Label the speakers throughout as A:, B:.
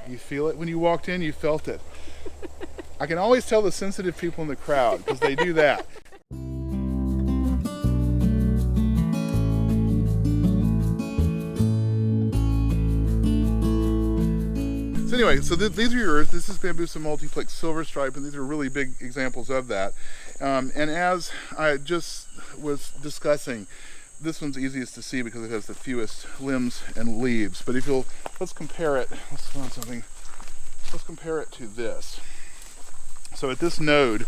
A: You feel it? When you walked in, you felt it. I can always tell the sensitive people in the crowd because they do that. So anyway, so these are yours. This is Bamboo multiplex silver stripe, and these are really big examples of that. And as I just was discussing, this one's easiest to see because it has the fewest limbs and leaves. But if you'll, let's compare it. Let's find something. Let's compare it to this. So at this node,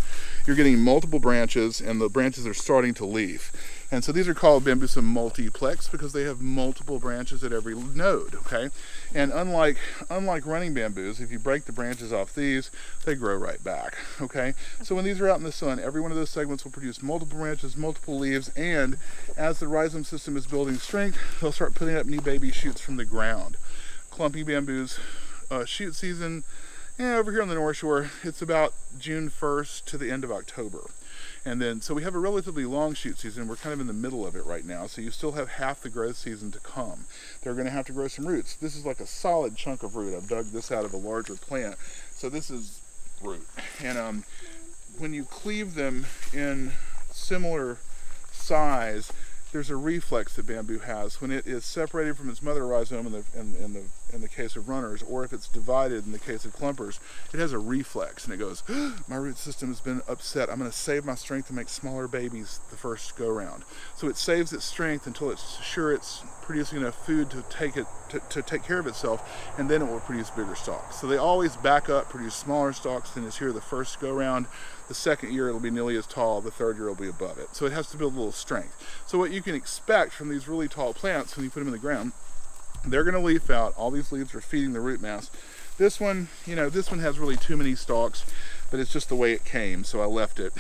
A: you're getting multiple branches, and the branches are starting to leaf. And so these are called Bamboo multiplex because they have multiple branches at every node, okay? And unlike running bamboos, if you break the branches off these, they grow right back, okay? So when these are out in the sun, every one of those segments will produce multiple branches, multiple leaves, and as the rhizome system is building strength, they'll start putting up new baby shoots from the ground. Clumping bamboos, shoot season, over here on the North Shore, it's about June 1st to the end of October. And then, so we have a relatively long shoot season. We're kind of in the middle of it right now, so you still have half the growth season to come. They're going to have to grow some roots. This is like a solid chunk of root. I've dug this out of a larger plant. So this is root. And when you cleave them in similar size, there's a reflex that bamboo has when it is separated from its mother rhizome in the case of runners, or if it's divided in the case of clumpers. It has a reflex and it goes, my root system has been upset. I'm going to save my strength to make smaller babies the first go round. So it saves its strength until it's sure it's producing enough food to take care of itself, and then it will produce bigger stalks. So they always back up, produce smaller stalks than is here the first go round. The second year it'll be nearly as tall, the third year it'll be above it. So it has to build a little strength. So what you can expect from these really tall plants when you put them in the ground, they're going to leaf out. All these leaves are feeding the root mass. This one, this one has really too many stalks, but it's just the way it came, so I left it.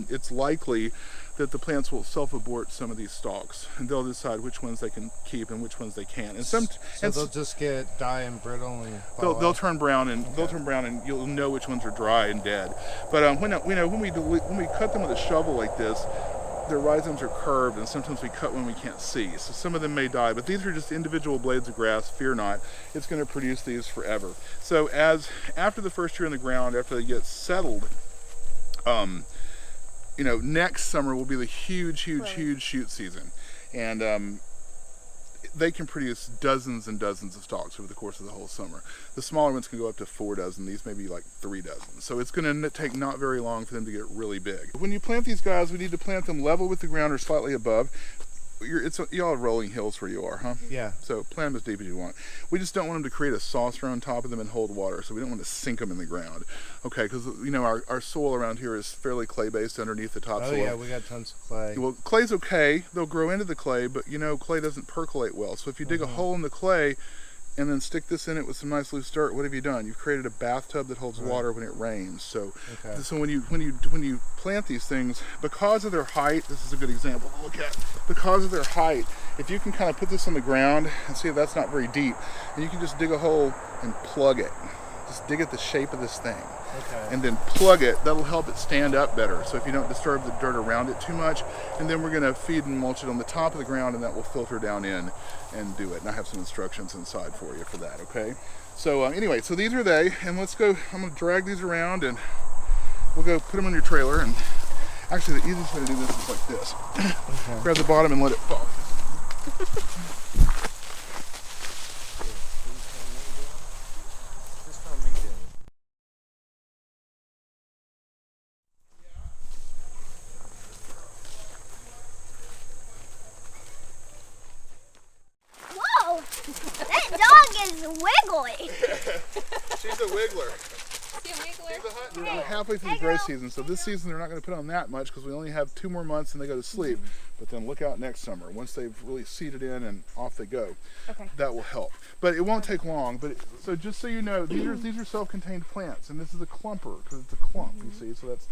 A: It's likely that the plants will self-abort some of these stalks, and they'll decide which ones they can keep and which ones they can't. And so
B: they'll just get die and brittle, and
A: they'll turn brown, and they'll turn brown, and you'll know which ones are dry and dead. But when we cut them with a shovel like this, their rhizomes are curved, and sometimes we cut when we can't see. So some of them may die, but these are just individual blades of grass. Fear not, it's going to produce these forever. So after the first year in the ground, after they get settled, next summer will be the huge shoot season, and they can produce dozens and dozens of stalks over the course of the whole summer. The smaller ones can go up to 4 dozen. These may be like 3 dozen. So it's going to take not very long for them to get really big. When you plant these guys, we need to plant them level with the ground or slightly above. Y'all have rolling hills where you are, huh?
B: Yeah.
A: So plant them as deep as you want. We just don't want them to create a saucer on top of them and hold water, so we don't want to sink them in the ground. Okay, because our soil around here is fairly clay-based underneath the topsoil.
B: Oh yeah, we got tons of clay.
A: Well, clay's okay. They'll grow into the clay, but clay doesn't percolate well. So if you dig a hole in the clay and then stick this in it with some nice loose dirt, what have you done? You've created a bathtub that holds water when it rains. So, so when you plant these things, because of their height, this is a good example to look at. Because of their height, if you can kind of put this on the ground and see if that's not very deep, and you can just dig a hole and plug it. Just dig at the shape of this thing. And then plug it. That'll help it stand up better, so if you don't disturb the dirt around it too much. And then we're going to feed and mulch it on the top of the ground, and that will filter down in and do it. And I have some instructions inside for you for that, okay? So anyway, so these are they, and let's go. I'm going to drag these around, and we'll go put them on your trailer. And actually the easiest way to do this is like this. Grab the bottom and let it fall.
C: That dog is wiggly.
A: She's a wiggler. We're halfway through the growth season, so this season they're not going to put on that much because we only have 2 more months and they go to sleep. But then look out next summer. Once they've really seeded in and off they go, that will help. But it won't take long. But so just so you know, these are self-contained plants, and this is a clumper because it's a clump. You see, so that's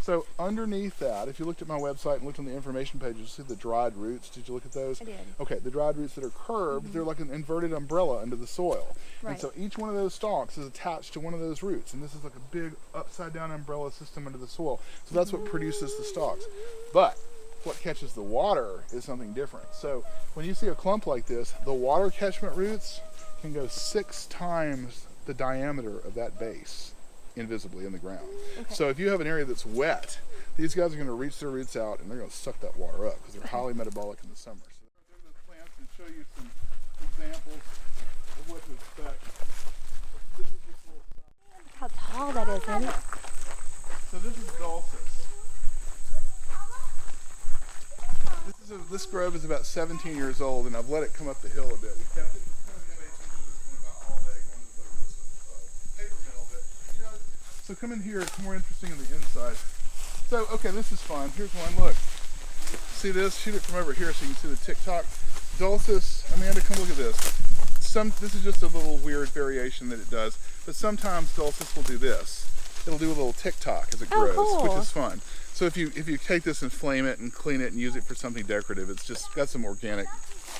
A: so underneath that. If you looked at my website and looked on the information page, you'll see the dried roots. Did you look at those?
C: I did.
A: Okay, the dried roots that are curved, they're like an inverted umbrella under the soil.
C: Right.
A: And so each one of those stalks is attached to one of those roots, and this is like a big upside down umbrella system under the soil. So that's what produces the stalks. But what catches the water is something different. So when you see a clump like this, the water catchment roots can go 6 times the diameter of that base invisibly in the ground.
D: Okay.
A: So if you have an area that's wet, these guys are going to reach their roots out and they're going to suck that water up because they're highly metabolic in the summer. So I'm going to go to the plants and show you some examples of what to expect. This is just a little
D: How tall that is, isn't it?
A: So this is Dulcis. This grove is about 17 years old, and I've let it come up the hill a bit. We kept it kind of about all day going to the paper mill, but you know. So come in here. It's more interesting on the inside. So okay, this is fun. Here's one. Look, see this? Shoot it from over here so you can see the tick-tock. Dulcis. Amanda, come look at this. This is just a little weird variation that it does, but sometimes Dulcis will do this. It'll do a little tick-tock as it grows,
D: cool.
A: which is fun. So if you take this and flame it and clean it and use it for something decorative, it's just got some organic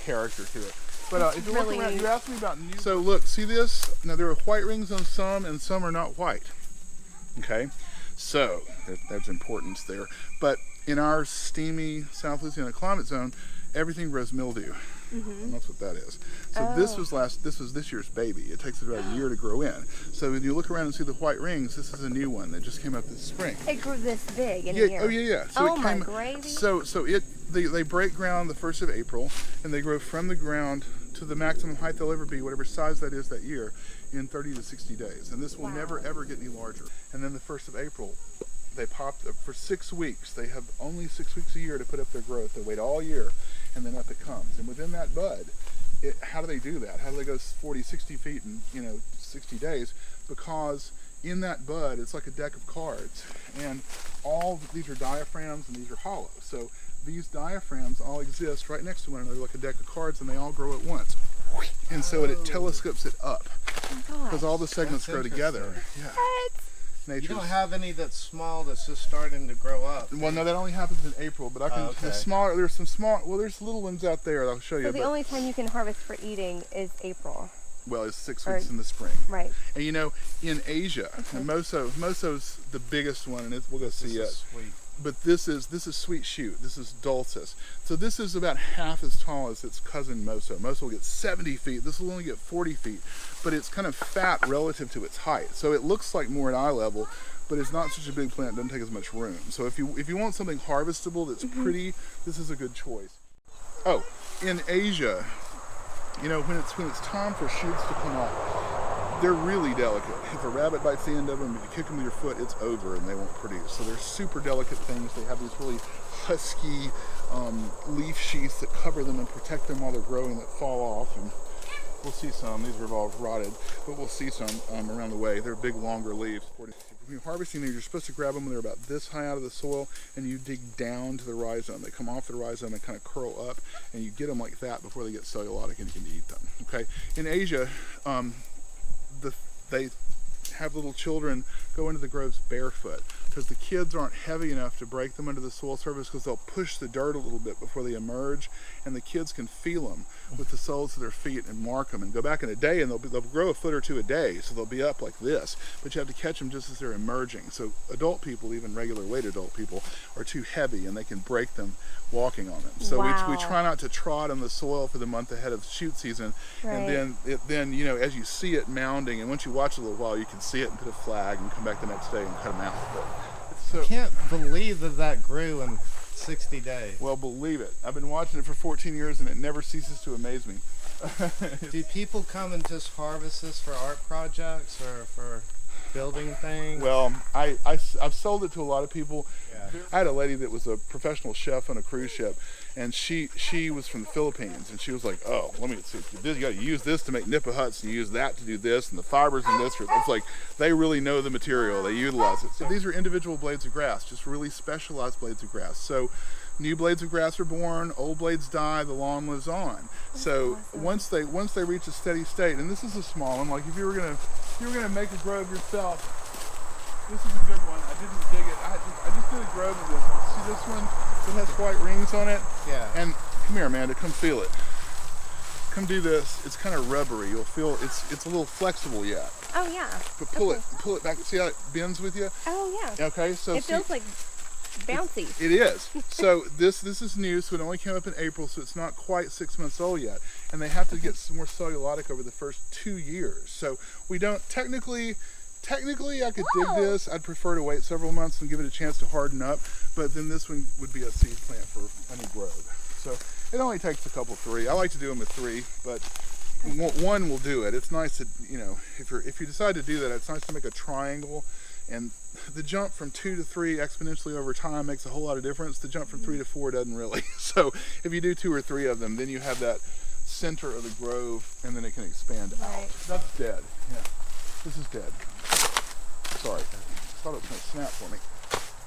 A: character to it. But if you look around, you asked me about new. So look, see this? Now there are white rings on some, and some are not white. Okay, so there's importance there. But in our steamy South Louisiana climate zone, everything grows mildew. And that's what that is. So this was this year's baby. It takes about a year to grow in. So when you look around and see the white rings, this is a new one that just came up this spring.
D: It grew this big in a
A: Yeah.
D: year.
A: Oh yeah. So
D: Oh
A: it
D: my
A: came,
D: gravy.
A: So they break ground the 1st of April, and they grow from the ground to the maximum height they'll ever be, whatever size that is that year, in 30 to 60 days. And this will never ever get any larger. And then the 1st of April, they pop up for 6 weeks. They have only 6 weeks a year to put up their growth. They wait all year, and then up it comes. And within that bud, how do they do that? How do they go 40, 60 feet in 60 days? Because in that bud, it's like a deck of cards, and all these are diaphragms and these are hollow. So these diaphragms all exist right next to one another like a deck of cards, and they all grow at once. And so it telescopes it up because all the segments grow together. Yeah.
D: What?
B: You don't have any that's small that's just starting to grow up.
A: Well, no, that only happens in April, but I can. The smaller, there's some small. Well, there's little ones out there. I'll show you.
D: So the only time you can harvest for eating is April.
A: Well, it's 6 weeks in the spring.
D: Right.
A: And in Asia, and Moso's the biggest one, and we'll go see it.
B: Sweet.
A: But this is sweet shoot. This is Dulcis. So this is about half as tall as its cousin Moso. Moso will get 70 feet. This will only get 40 feet, but it's kind of fat relative to its height. So it looks like more at eye level, but it's not such a big plant. It doesn't take as much room. So if you want something harvestable that's pretty, this is a good choice. Oh, in Asia, when it's time for shoots to come off, they're really delicate. If a rabbit bites the end of them, if you kick them with your foot, it's over and they won't produce. So they're super delicate things. They have these really husky leaf sheaths that cover them and protect them while they're growing that fall off. And we'll see some. These are all rotted, but we'll see some around the way. They're big, longer leaves. When you're harvesting them, you're supposed to grab them when they're about this high out of the soil, and you dig down to the rhizome. They come off the rhizome and kind of curl up, and you get them like that before they get cellulosic and you can eat them. Okay. In Asia, they have little children go into the groves barefoot because the kids aren't heavy enough to break them under the soil surface because they'll push the dirt a little bit before they emerge, and the kids can feel them with the soles of their feet and mark them and go back in a day, and they'll grow a foot or two a day, so they'll be up like this, but you have to catch them just as they're emerging. So adult people, even regular weight adult people, are too heavy and they can break them walking on them. So we try not to trot on the soil for the month ahead of shoot season, and then as you see it mounding, and once you watch it a little while, you can see it and put a flag and come back the next day and cut them out.
B: I can't believe that grew in 60 days.
A: Well, believe it. I've been watching it for 14 years and it never ceases to amaze me.
B: Do people come and just harvest this for art projects or for building things?
A: Well, I've sold it to a lot of people.
B: Yeah.
A: I had a lady that was a professional chef on a cruise ship, and she was from the Philippines, and she was like, "Oh, let me see. You got to use this to make nipa huts, and you use that to do this, and the fibers in this." It's like they really know the material. They utilize it. So these are individual blades of grass, just really specialized blades of grass. So new blades of grass are born, old blades die, the lawn lives on. So once they reach a steady state, and this is a small one. Like if you were gonna make a grove yourself, this is a good one. I didn't dig it. I just did a grove of this. See this one that has white rings on it?
B: Yeah.
A: And come here, Amanda. Come feel it. Come do this. It's kind of rubbery. You'll feel it's a little flexible yet.
D: Oh yeah.
A: But pull it back. See how it bends with you?
D: Oh yeah.
A: Okay. So
D: it feels like bouncy.
A: It is. So this is new, so it only came up in April, so it's not quite 6 months old yet. and they have to get some more cellulotic over the first 2 years. So we don't technically I could dig this. I'd prefer to wait several months and give it a chance to harden up, but then this one would be a seed plant for any grove. So it only takes a couple, 3. I like to do them with 3, but one will do it. It's nice to, if you decide to do that, it's nice to make a triangle, and the jump from 2 to 3 exponentially over time makes a whole lot of difference. The jump from 3 to 4 doesn't really. So if you do 2 or 3 of them, then you have that center of the grove, and then it can expand out. That's dead. Yeah, this is dead. Sorry, I thought it was going to snap for me.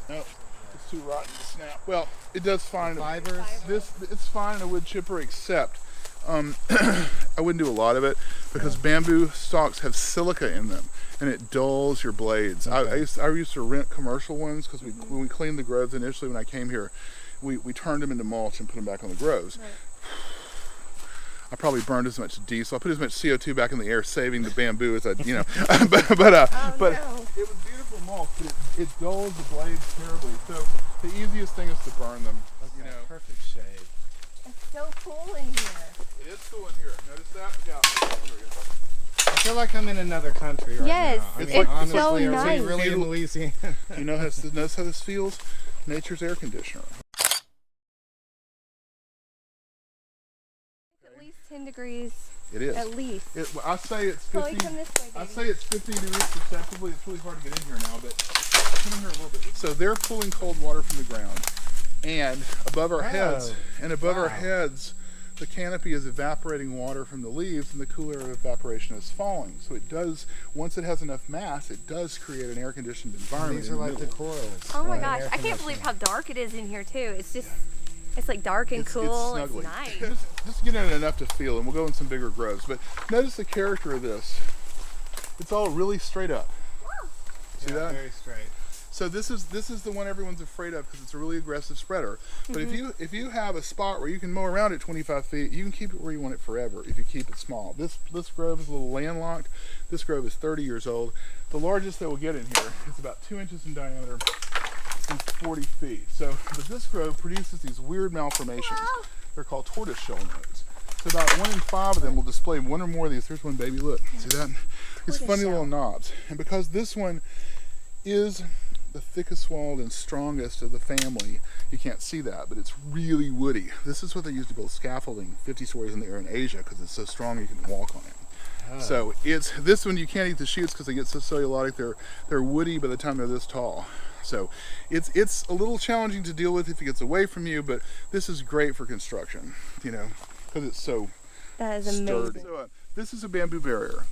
A: Nope, it's too rotten to snap. Well, it does fine.
B: Fibers?
A: It's fine in a wood chipper, except I wouldn't do a lot of it because bamboo stalks have silica in them, and it dulls your blades.
B: Okay.
A: I used to rent commercial ones because when we cleaned the groves initially when I came here, we turned them into mulch and put them back on the groves.
D: Right.
A: I probably burned as much diesel. I put as much CO2 back in the air, saving the bamboo as I, but
D: no.
A: it was beautiful mulch, but it dulls the blades terribly. So the easiest thing is to burn them.
B: Okay, perfect shade.
D: It's so cool in here.
A: It is cool in here. Notice that? Yeah. There we go.
B: I feel like I'm in another country right
D: Yes,
B: now. I
A: it's
B: mean,
A: so
B: honestly, are
D: nice.
B: we really in Louisiana?
A: You know notice how this feels? Nature's air conditioner.
D: At least 10 degrees.
A: It is.
D: At least.
A: I say it's
D: Chloe,
A: 50.
D: come this way,
A: I
D: baby.
A: say it's 50 degrees perceptibly. It's really hard to get in here now, but come in here a little bit. So they're pulling cold water from the ground, and above our heads, the canopy is evaporating water from the leaves, and the cool air of evaporation is falling. So it does, once it has enough mass, it does create an air-conditioned environment.
B: These are like the coils.
D: Oh my
B: right?
D: gosh,
B: Air
D: I can't believe how dark it is in here too. It's just, it's like dark and cool. It's
A: snuggly.
D: nice.
A: Just get in it enough to feel, and we'll go in some bigger groves. But notice the character of this. It's all really straight up. See that?
B: Very straight.
A: So this is the one everyone's afraid of because it's a really aggressive spreader. But if you have a spot where you can mow around it 25 feet, you can keep it where you want it forever if you keep it small. This grove is a little landlocked. This grove is 30 years old. The largest that we'll get in here is about 2 inches in diameter and 40 feet. So, but this grove produces these weird malformations. They're called tortoise shell nodes. So about 1 in 5 of them will display 1 or more of these. There's one baby, look, see that? These funny little knobs. And because this one is the thickest walled and strongest of the family, you can't see that, but it's really woody. This is what they use to build scaffolding 50 stories in the air in Asia because it's so strong you can walk on it. So it's this one you can't eat the shoots because they get so cellulosic. They're woody by the time they're this tall. So it's a little challenging to deal with if it gets away from you, but this is great for construction, because it's so
D: That is amazing.
A: sturdy. So, this is a bamboo barrier.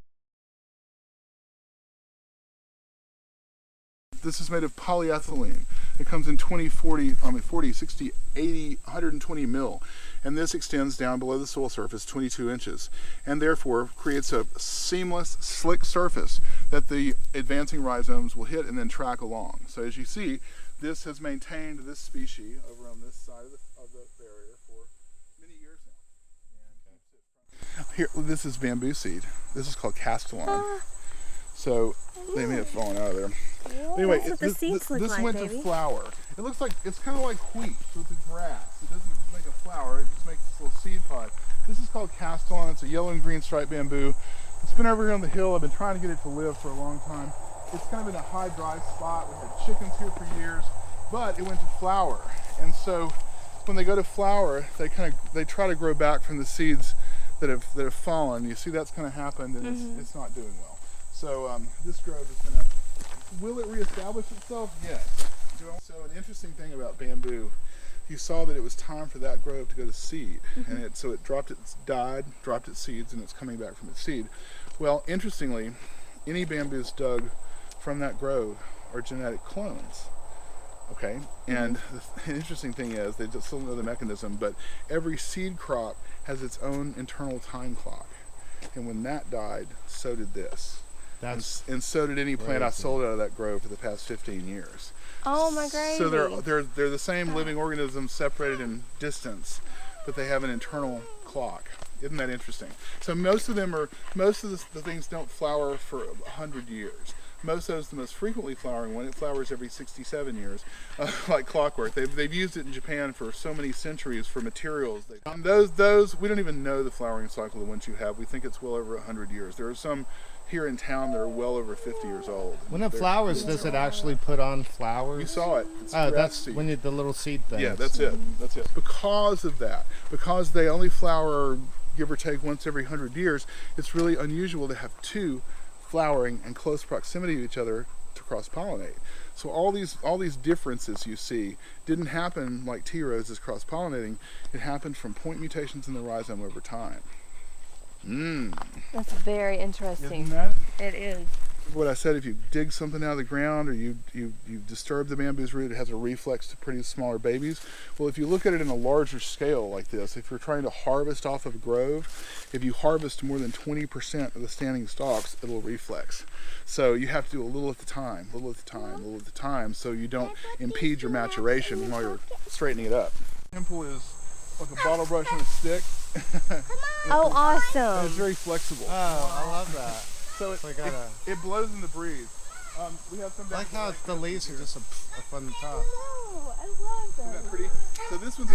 A: This is made of polyethylene. It comes in 40, 60, 80, 120 mil. And this extends down below the soil surface 22 inches and therefore creates a seamless, slick surface that the advancing rhizomes will hit and then track along. So as you see, this has maintained this species over on this side of the barrier for many years now. Here, this is bamboo seed. This is called castellan. So they may have fallen out of there. Anyway,
D: That's what the seeds look
A: this
D: like,
A: went
D: baby.
A: to flower. It looks like, it's kind of like wheat with the grass. It doesn't make a flower, it just makes this little seed pod. This is called castellan. It's a yellow and green striped bamboo. It's been over here on the hill. I've been trying to get it to live for a long time. It's kind of in a high dry spot. We had chickens here for years, but it went to flower. And so when they go to flower, they try to grow back from the seeds that have fallen. You see that's kind of happened, and it's not doing well. So this grove is going to, will it reestablish itself? Yes. So an interesting thing about bamboo, you saw that it was time for that grove to go to seed, and so it dropped its seeds, and it's coming back from its seed. Well, interestingly, any bamboos dug from that grove are genetic clones. Okay, and the interesting thing is, they just still don't know the mechanism, but every seed crop has its own internal time clock, and when that died, so did this. And so did any plant I sold out of that grove for the past 15 years.
D: Oh my gravy.
A: So they're the same living organisms separated in distance, but they have an internal clock. Isn't that interesting? So most of the things don't flower for 100 years. Moso is the most frequently flowering one. It flowers every 67 years, like clockwork. They've used it in Japan for so many centuries for materials. Those we don't even know the flowering cycle of the ones you have. We think it's well over 100 years. There are some here in town that are well over 50 years old.
B: When it flowers, does it actually put on flowers?
A: You saw it. It's
B: Oh,
A: grass
B: that's
A: seed.
B: when the little seed thing.
A: Yeah, that's it. That's it. Because of that, because they only flower, give or take, once every 100 years, it's really unusual to have two flowering in close proximity to each other to cross-pollinate. So all these differences you see didn't happen like tea roses cross-pollinating. It happened from point mutations in the rhizome over time.
D: That's very interesting.
A: Isn't that?
D: It is.
A: What I said, if you dig something out of the ground or you disturb the bamboo's root, it has a reflex to produce smaller babies. Well, if you look at it in a larger scale like this, if you're trying to harvest off of a grove, if you harvest more than 20% of the standing stalks, it'll reflex. So you have to do a little at a time, so you don't impede your maturation while you're straightening it up. Temple is like a bottle brush and a stick.
D: Oh, awesome.
A: It's very flexible.
B: Oh, I love that.
A: So
B: So I gotta-
A: it blows in the breeze. We have some
B: I like how the leaves are just up on the top.
D: Oh, I love
A: Isn't
D: them.
A: that pretty? So this one's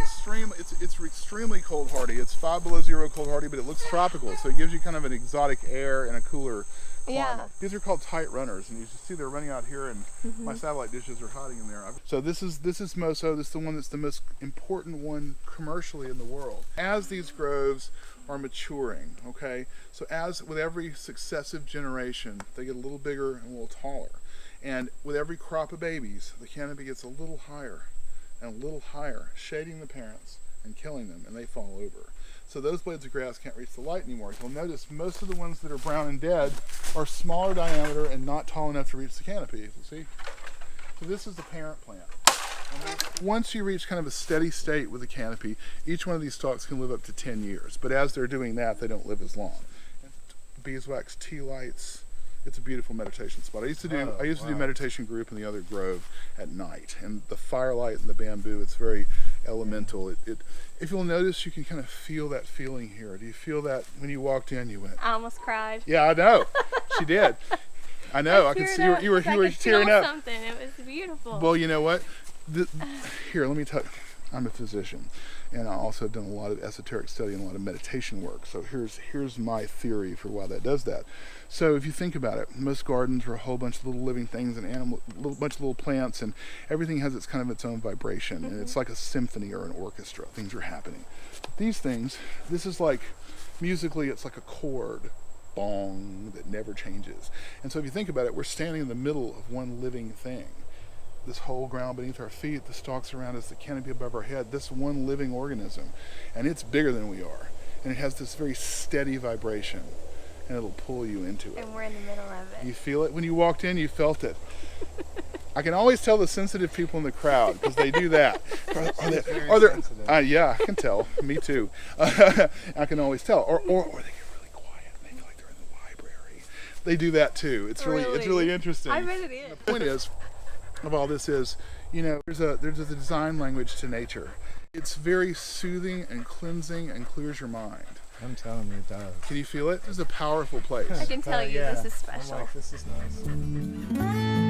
A: it's extremely cold hardy. It's 5 below zero cold hardy, but it looks tropical. So it gives you kind of an exotic air and a cooler climate.
D: Yeah.
A: These are called tight runners, and you see they're running out here, and my satellite dishes are hiding in there. So this is Moso. This is the one that's the most important one commercially in the world. As these groves are maturing, okay, so as with every successive generation, they get a little bigger and a little taller. And with every crop of babies, the canopy gets a little higher and a little higher, shading the parents and killing them, and they fall over. So those blades of grass can't reach the light anymore. You'll notice most of the ones that are brown and dead are smaller diameter and not tall enough to reach the canopy. You see? So this is the parent plant. And once you reach kind of a steady state with the canopy, each one of these stalks can live up to 10 years. But as they're doing that, they don't live as long. Beeswax tea lights. It's a beautiful meditation spot. I used to do meditation group in the other grove at night, and the firelight and the bamboo, it's very elemental. If you'll notice, you can kind of feel that feeling here. Do you feel that when you walked in, you went,
D: I almost cried.
A: yeah, I know. She did. I know. I could see you were tearing up.
D: Something. It was beautiful.
A: Well, you know what? Here, let me tell you. I'm a physician, and I also have done a lot of esoteric study and a lot of meditation work. So here's my theory for why that does that. So if you think about it, most gardens are a whole bunch of little living things and bunch of little plants, and everything has its own vibration, and it's like a symphony or an orchestra. Things are happening. These things, this is like musically, it's like a chord, bong, that never changes. And so if you think about it, we're standing in the middle of one living thing. This whole ground beneath our feet, the stalks around us, the canopy above our head, this one living organism. And it's bigger than we are. And it has this very steady vibration. And it'll pull you into it.
D: And we're in the middle of it.
A: You feel it? When you walked in, you felt it. I can always tell the sensitive people in the crowd because they do that. Are there, yeah, I can tell. Me too. I can always tell. Or they get really quiet and they feel like they're in the library. They do that too. It's really interesting.
D: I bet it is.
A: The point is, of all this is, there's a design language to nature. It's very soothing and cleansing and clears your mind.
B: I'm telling you, it does.
A: Can you feel it? It's a powerful place.
D: I can tell you
B: Yeah.
D: this is special.
B: I'm like, this is nice.